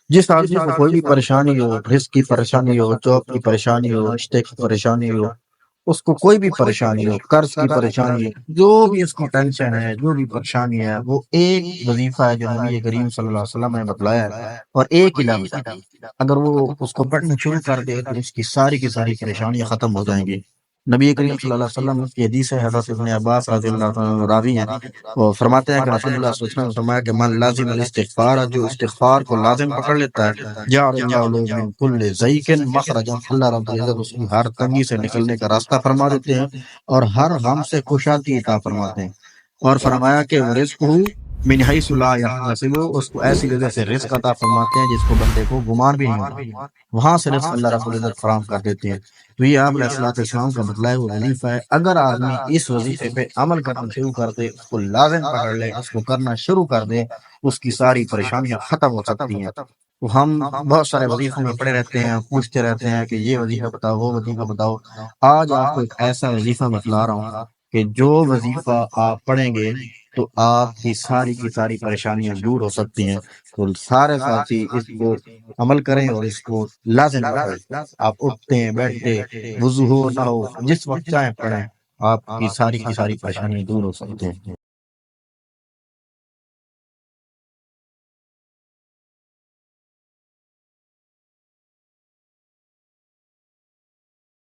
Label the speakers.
Speaker 1: جس آدمی کو کوئی بھی پریشانی ہو، رزق کی پریشانی ہو، جاب کی پریشانی ہو، رشتے کی پریشانی ہو، اس کو کوئی بھی پریشانی ہو، قرض کی پریشانی ہو، جو بھی اس کو ٹینشن ہے، جو بھی پریشانی ہے، وہ ایک وظیفہ ہے جو نبی کریم صلی اللہ علیہ وسلم نے بتلایا ہے، اور ایک ہی لفظ ہے، اگر وہ اس کو پڑھنا شروع کر دے تو اس کی ساری کی ساری پریشانیاں ختم ہو جائیں گی۔ نبی کریم صلی اللہ علیہ وسلم کی حدیث ہے، حضرت ابن عباس رضی اللہ عنہ راوی ہیں، وہ فرماتے ہیں کہ رسول اللہ صلی اللہ علیہ وسلم نے فرمایا کہ من لازم الاستغفار، جو استغفار کو لازم پکڑ لیتا ہے، جعل اللہ له من کل ضیق مخرجا، اللہ رب العزت اس کی ہر تنگی سے نکلنے کا راستہ فرما دیتے ہیں اور ہر غم سے کشادگی عطا فرماتے ہیں۔ اور فرمایا کہ رزق من حیث لا یحتسب، اس کو ایسی جگہ سے رزق عطا فرماتے ہیں جس کو بندے کو گمان بھی نہیں ہوگا، وہاں سے رزق اللہ رب العزت فراہم کر دیتے ہیں۔ تو یہ آپ علیہ الصلوۃ والسلام کا بتلایا ہوا وظیفہ ہے، اگر آدمی اس وظیفے پہ عمل کرنا شروع کر دے، اس کو لازم پکڑ لے، اس کو کرنا شروع کر دے، اس کی ساری پریشانیاں ختم ہو سکتی ہیں۔ تو ہم بہت سارے وظیفوں میں پڑے رہتے ہیں، پوچھتے رہتے ہیں کہ یہ وظیفہ بتاؤ، وہ وظیفہ بتاؤ۔ آج آپ کو ایک ایسا وظیفہ بتلا رہا ہوں کہ جو وظیفہ آپ پڑھیں گے تو آپ کی ساری پریشانیاں دور ہو سکتی ہیں۔ تو سارے ساتھی اس کو عمل کریں اور اس کو لازم پکڑیں۔ آپ اٹھتے ہیں، بیٹھتے، وضو ہو نہ ہو، جس وقت چاہیں پڑھیں، آپ کی ساری پریشانیاں دور ہو سکتے ہیں۔